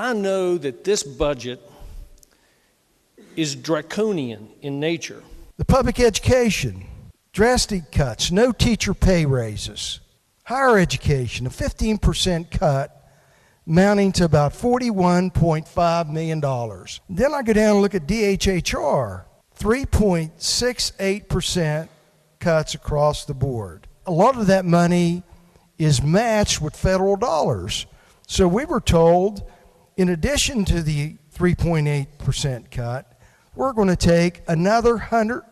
I know that this budget is draconian in nature. The public education, drastic cuts, no teacher pay raises. Higher education, a 15% cut amounting to about $41.5 million. Then I go down and look at DHHR, 3.68% cuts across the board. A lot of that money is matched with federal dollars. So we were told, in addition to the 3.8% cut, we're going to take another $100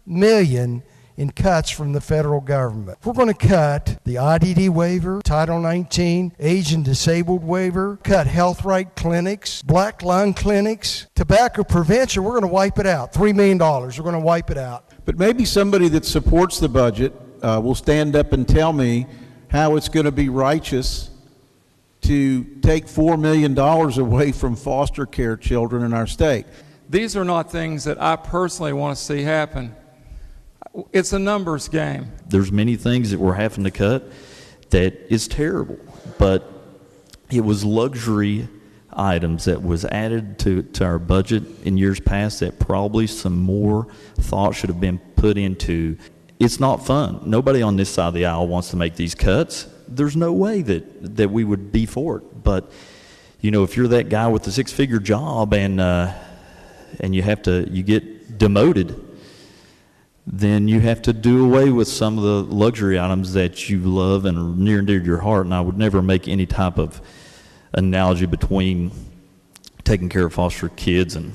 million in cuts from the federal government. We're going to cut the IDD waiver, Title 19, age and disabled waiver, cut health right clinics, black lung clinics, tobacco prevention. We're going to wipe it out. $3 million. We're going to wipe it out. But maybe somebody that supports the budget will stand up and tell me how it's going to be righteous to take $4 million away from foster care children in our state. These are not things that I personally want to see happen. It's a numbers game. There's many things that we're having to cut that is terrible, but it was luxury items that was added to our budget in years past that probably some more thought should have been put into. It's not fun. Nobody on this side of the aisle wants to make these cuts. There's no way that we would be for it. But, you know, if you're that guy with the six-figure job and you get demoted, then you have to do away with some of the luxury items that you love and are near and dear to your heart. And I would never make any type of analogy between taking care of foster kids and,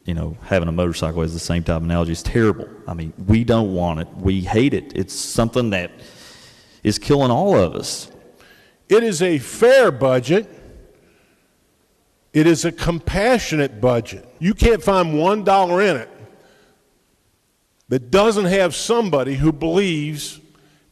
you know, having a motorcycle as the same type of analogy. It's terrible. I mean, we don't want it. We hate it. It's something that is killing all of us. It is a fair budget. It is a compassionate budget. You can't find $1 in it that doesn't have somebody who believes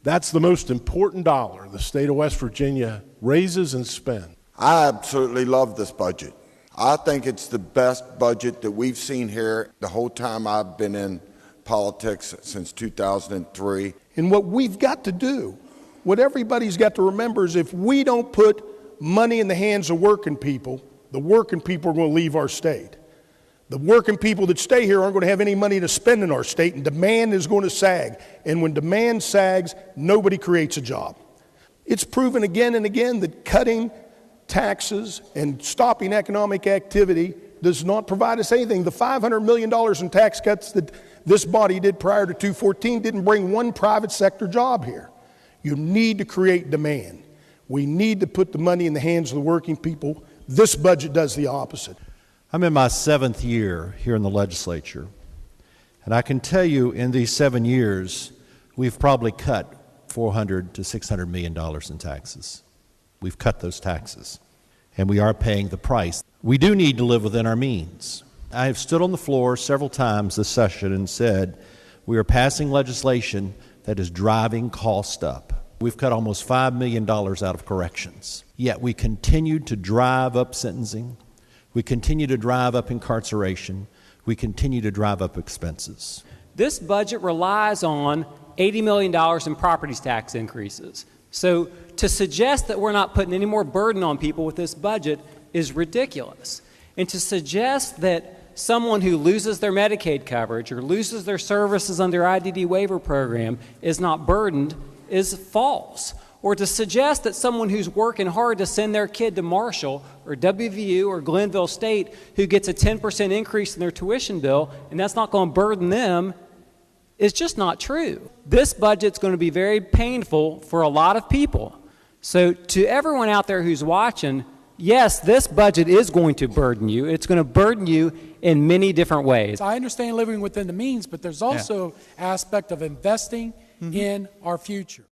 that's the most important dollar the state of West Virginia raises and spends. I absolutely love this budget. I think it's the best budget that we've seen here the whole time I've been in politics since 2003. And what we've got to do, what everybody's got to remember is if we don't put money in the hands of working people, the working people are going to leave our state. The working people that stay here aren't going to have any money to spend in our state, and demand is going to sag. And when demand sags, nobody creates a job. It's proven again and again that cutting taxes and stopping economic activity does not provide us anything. The $500 million in tax cuts that this body did prior to 2014 didn't bring one private sector job here. You need to create demand. We need to put the money in the hands of the working people. This budget does the opposite. I'm in my 7th year here in the legislature, and I can tell you in these 7 years, we've probably cut $400 to $600 million in taxes. We've cut those taxes, and we are paying the price. We do need to live within our means. I have stood on the floor several times this session and said, we are passing legislation that is driving cost up. We've cut almost $5 million out of corrections, yet we continue to drive up sentencing. We continue to drive up incarceration. We continue to drive up expenses. This budget relies on $80 million in property tax increases. So to suggest that we're not putting any more burden on people with this budget is ridiculous. And to suggest that someone who loses their Medicaid coverage or loses their services under IDD waiver program is not burdened is false. Or to suggest that someone who's working hard to send their kid to Marshall or WVU or Glenville State who gets a 10% increase in their tuition bill and that's not going to burden them is just not true. This budget's going to be very painful for a lot of people. So to everyone out there who's watching, yes, this budget is going to burden you. It's going to burden you in many different ways. I understand living within the means, but there's also aspect of investing in our future.